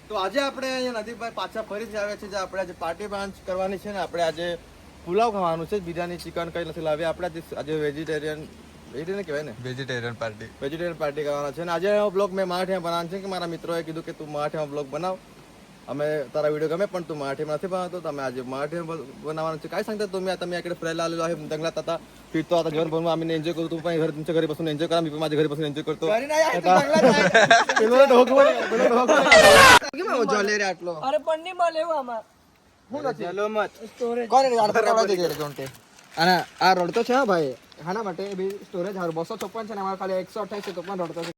તો આજે આપણે અહીંયા નદીભાઈ પાછા ફરીથી આવ્યા છે જે આપણે આજે પાર્ટી બ્રાન્ચ કરવાની છે ને આપણે આજે પુલાવ ખાવાનું છે બિરયાની ચિકન કંઈ નથી લાવ્યા આપણે આજે વેજીટેરિયન કહેવાય ને વેજીટેરિયન પાર્ટી કરવાના છે ને આજે બ્લોગ મેં મારાઠીમાં બનાવવાનો છે કે મારા મિત્રોએ કીધું કે તું મારાઠીમાં બ્લોગ બનાવ અમે तारा व्हिडिओ गमे पण तू मराठीमध्ये નથી बनवतो तर आम्ही आज मराठीमध्ये बनवणार काय सांगता तुम्ही आता मी इकडे फिरायला आलेलो आहे जंगलात आता फिरतो आता जेवण बनवून आम्ही एन्जॉय करू तू पण घर तुमच्या घरी बसून एन्जॉय करा मी पण माझ्या घरी बसून एन्जॉय करतो अरे पण नाही मला येऊ आम्हा હું નથી ચલો મત સ્ટોરેજ કોને યાર કરવા દે કે જોંટે અને આ રડતો છે હા ભાઈ હાના માટે બી સ્ટોરેજ હાર 256 છે ને અમાર ખાલી 128 છે તો પણ રડતો છે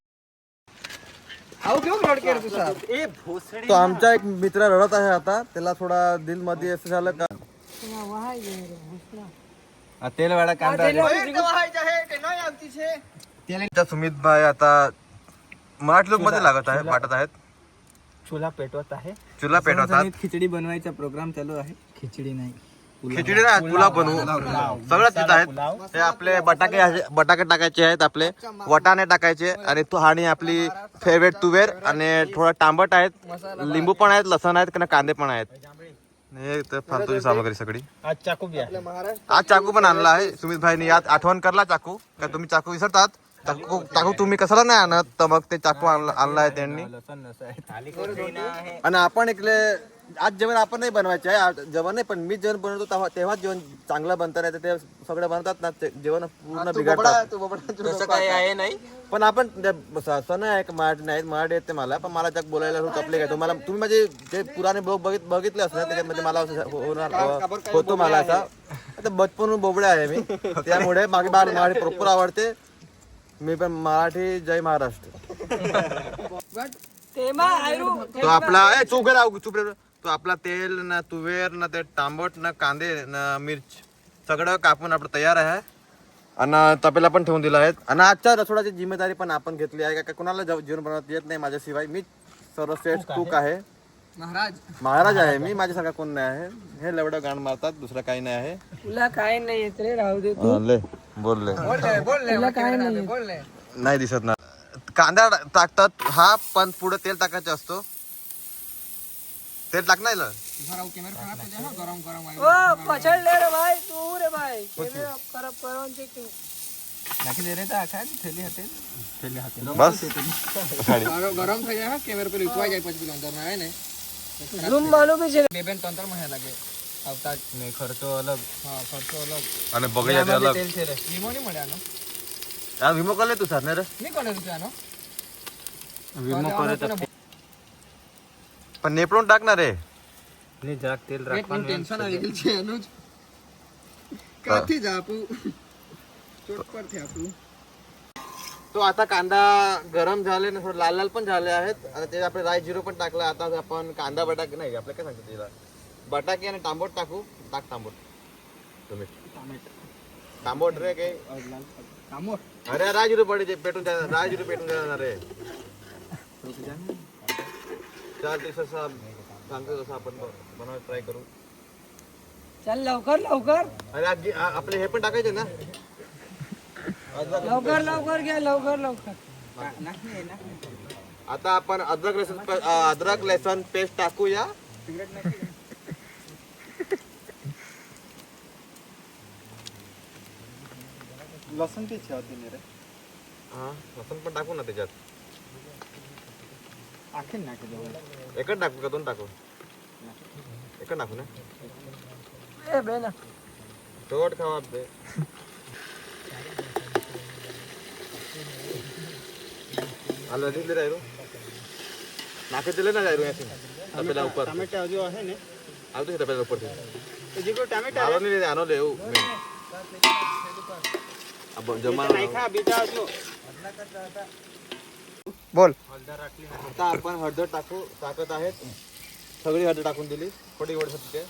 आव क्यों रड के तू साहब ए भोसडी तो आमचा एक मित्र रडत आहे आता त्याला थोडा दिल मध्ये असं झालं का वहाय गे भोसला आ तेल वाला कांदा वहाय आहे के नाही आमची छे तेल सुमित भाई आता मराठी लोक मध्ये लागत आहे वाटत आहेत चुला पेटवत आहे चुला पेटवतात खिचडी बनवायचा प्रोग्राम चालू आहे खिचडी नाही खिचडी ना पुलाव बनवू सगळं तिथं आहेत हे आपले बटाके टाकायचे आहेत आपले वटाणे टाकायचे आणि तो आणि आपली फेवरेट तुवेर आणि थोडा टांबट आहेत लिंबू पण आहेत लसण आहेत आणि कांदे पण आहेत हे तर फालतूची सामग्री सगळी आज चाकू बी आज चाकू पण आणला आहे सुमित भाईनी यात आठवण करला चाकू का तुम्ही चाकू विसरतात चाकू तुम्ही कशाला नाही आणत तर मग ते चाकू आणला आहे त्यांनी आणि आपण इकडे आज जेवण आपण नाही बनवायचे आहे जेवण नाही पण मी जेवण बनवतो तेव्हा जेवण चांगलं बनतं नाही ते सगळे बनवतात ना जेवण पूर्ण बिघडतात तसं काही आहे नाही पण आपण सण आहे मराठी येते मला पण मला जग बोलायला तपले काय तुम्हाला तुम्ही माझे जे पुराणे ब्लॉग बघितले असणार त्याच्यामध्ये मला होणार होतो मला असा आता बचपन बोबडे आहे मी त्यामुळे मागे मराठी प्रॉपर आवडते मी पण मराठी जय महाराष्ट्र तो आपला चूक तो आपला तेल ना तुवेर ना ते तांबट ना कांदे ना मिर्च सगळं कापून आपलं तयार आहे आणि तपेला पण ठेवून दिला आहे आणि आजच्या रसोडाची जिम्मेदारी पण आपण घेतली आहे का कुणाला जेवण बनवता येत नाही माझ्याशिवाय मी सर्वश्रेष्ठ कुक आहे महाराज आहे मी माझ्यासारखा कोण नाही आहे हे लवडं गाण मारतात दुसरं काही नाही आहे तुला काय नाही येत रे राहू दे तू बोलले तुला काय नाही नाही दिसत ना कांदा टाकतात हा पण पुढे तेल टाकायचं असतो तेल टाक नाही ओ पछड़ले रे भाई तू रे भाई केले खराब करन छे तू नाखी दे रे ता खाय थेली हाते बस गरम થઈ જાય કેમેરા पे ઉતવાઈ જાય પછી પેલો અંદર ના આવે ને રૂમ માલું બી છે બેબેન તંત્ર મહિના લાગે આવતા ને ખર્ચો અલગ હા ખર્ચો અલગ અને બગડ્યા અલગ તેલ છે રે વીમો ની મળે આનો આ વીમો કરે તું સાથ ને રે ની કોને રૂપિયા આનો વીમો કરે તો પણ નેપળું ટાક ના રે ની જરાક તેલ રાખવાનું ટેન્શન આવી ગયું છે એનું કાથી જ આપું ચોટ પર થી આપું तो आता कांदा गरम झाले ना थोडं लाल लाल पण झाले आहेत आणि ते आपले राई जिरो पण टाकलं आता आपण कांदा बटाके नाही आपलं काय सांगतो तिला बटाके आणि तांबट टाकू टाक तांबट तुम्ही तांबट रे काय तांबट अरे राई जिरो पडे पेटून राई जिरो पेटून जाणार रे चार दिवसाचा सांगतो तसं आपण बनवायला ट्राय करू चल लवकर लवकर अरे आपले हे पण टाकायचे ना लवकर लवकर घ्या लवकर आता आपण अद्रक लसण पेस्ट टाकूया लसूण की छावती रे हा लसण पण टाकू ना त्याच्यात आखीन नाखी देऊ एकच टाकू का दोन टाकू एकच टाकू ना ए बे ना शेवट खावा बे आलू दिले राहिलो नाके दिले ना जायरो ऐसे तपेला ऊपर टमाटर जो है ने आलू तो तपेला ऊपर से तो जी को टमाटर आलो नहीं आनो ले अब जमा नाही खा बीटा जो बोल आता आपण हळद टाकू टाकत आहेत सगळी हळद टाकून दिली थोडी वड सकते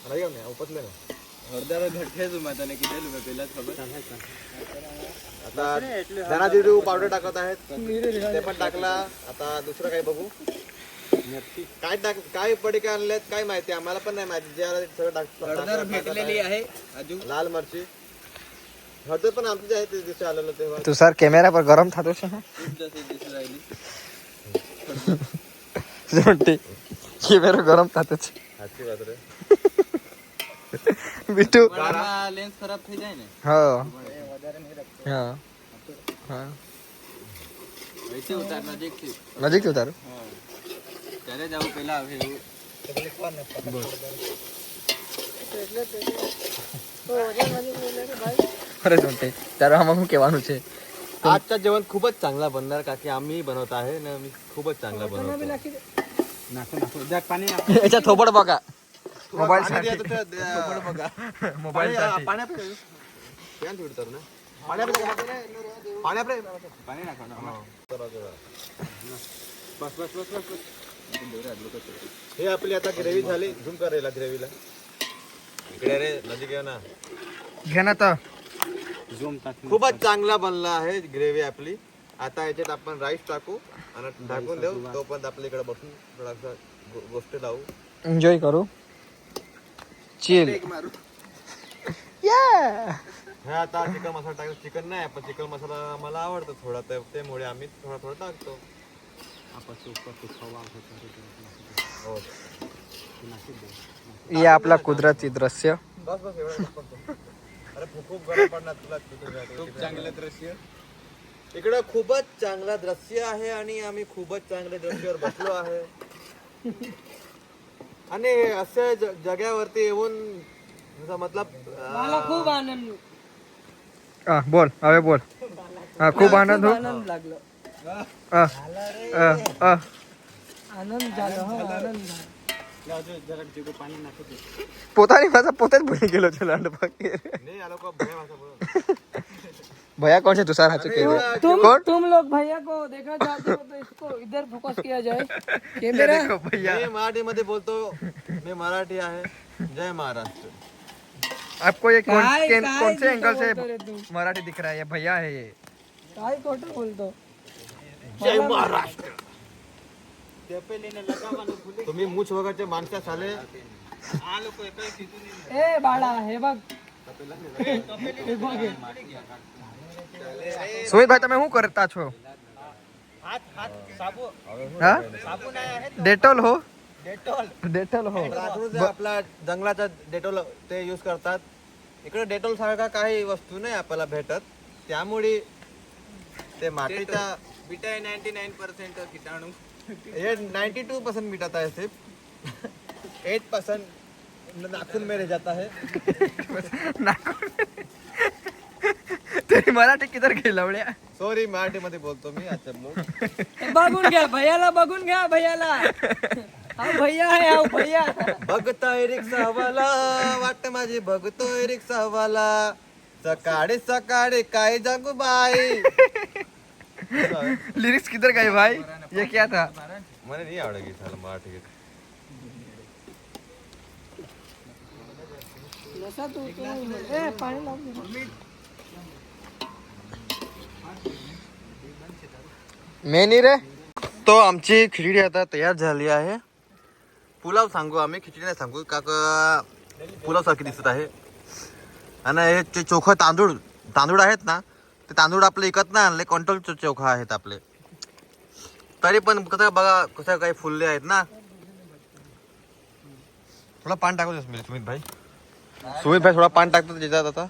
नाही ना उपसले ना हळदर घट्टे जो माताने किती रुपये पेलाच खबर आता धना जिरू पावडर टाकत आहेत ते पण टाकला आता दुसरं काही बघू काय पडी काय आणलेत काय माहिती आम्हाला पण नाही माहिती जे सगळं हळदर भेटलेली आहे अजून लाल मिरची हळद पण आमची आहे ते दिवशी आलेलं तेव्हा तू सर कॅमेरा पर गरम था तो कॅमेरा गरम था तो साची बात रे बिट्टू लेन्स खराब થઈ જાય ને हाँ हाँ हाँ वैसे उतार नजीक થી नजीक से उतारो ત્યારે જાવ પહેલા આવે એવું अरे जोंटे त्याला आम्हाला केवाનું છે आजचं जेवण खूपच चांगला बनणार का की आम्ही बनवत आहे ना मी खूपच चांगला बनवतो याच्या थोबड बघा मोबाईल साठी बघा मोबाईल साठी पाण्याकडे प्यान ठेवतात ना पाण्याकडे पाणी नाखा ना बस बस बस बस हे आपली आता ग्रेव्ही झाली झूम करेला ग्रेव्हीला इकडे रे नजीक आहे ना घे ना तर खूपच चांगला बनला आहे ग्रेव्ही आपली आता याच्यात आपण राईस टाकू आणि ढाकून देऊ तोपर्यंत आपल्या इकडे बसून थोडासा गोष्ट लावू एन्जॉय करू चिल हे आता चिकन मसाला टाकतो चिकन नाही पण चिकन मसाला मला आवडतो थोडा त्यामुळे आम्ही थोडा थोडा टाकतो हो. ये आपला कुदरती दृश्य बस बस एवढं अरे खूप गरम पडणार तुला खूप चांगलं दृश्य इकडं खूपच चांगला दृश्य आहे आणि आम्ही खूपच चांगल्या दृश्यावर बसलो आहे आणि अशा जाग्यावरती येऊन मतलब मला खूप आनंद बोल अबे बोल खूप आनंद हो आनंद लागलो आनंद झालो हो आनंद झालो પોતાની ભાષા પોતે જ ભૂલી ગયેલો છે લાંડ પાકી नाही આ લોકો ભયા ભાષા બોલો ભૈયા કોણ છે તુષાર સાચું કે तुम लोग भैया को देखना चाहते हो तो इसको इधर फोकस किया जाए कैमरा भैया मी मराठीमध्ये बोलतो मी मराठी आहे जय महाराष्ट्र आपको ये कौन काय- कौन काय से एंगल से बोलतो रे तू? मराठी दिख रहा है ये भैया है ये काय खोटं बोलतो जय महाराष्ट्र तुम्ही मूछ वगैरे माणसा साले ए बाळा हे बघ हे बघ हे. સુમિત ભાઈ તમે શું કરતા છો હા डेटॉल हो डेटॉल हो लाकूड आपला जंगलाचा डेटोल ते यूज करतात इकडे डेटोल सारखा काही वस्तू नाही आपल्याला भेटत त्यामुळे ते मातीच्या बिटा 99% कीटाणू ये 92% मिटाता है सिर्फ 8% नाखून में रह जाता है तरी मराठी किधर गेला बड्या सॉरी मराठी मध्ये बोलतो मी अच्छा लोक हे बघून घ्या भैयाला बघून घ्या भैयाला हा भैया आहे हा भैया बघतोय रिक्षावाला वाट माझी बघतोय रिक्षावाला सकाळी सकाळी काय जागू बाई लिरिक्स किधर गए भाई ये क्या था मला नाही आवडत गीत झालं मराठी गीत नसा तू ए पाणी लाव मेनी रे तो आमची खिचडी आता तयार झाली आहे पुलाव सांगू आम्ही खिचडी नाही सांगू का पुलाव सारखी दिसत आहे आणि हे जे चोखा तांदूळ आहेत ना ते तांदूळ आपले विकत नाही आणले कंट्रोल चोखा आहेत आपले तरी पण कसं बघा कसं काही फुलले आहेत ना थोडा पान टाकू सुमित भाई थोडा पान टाकतो त्याच्यात आता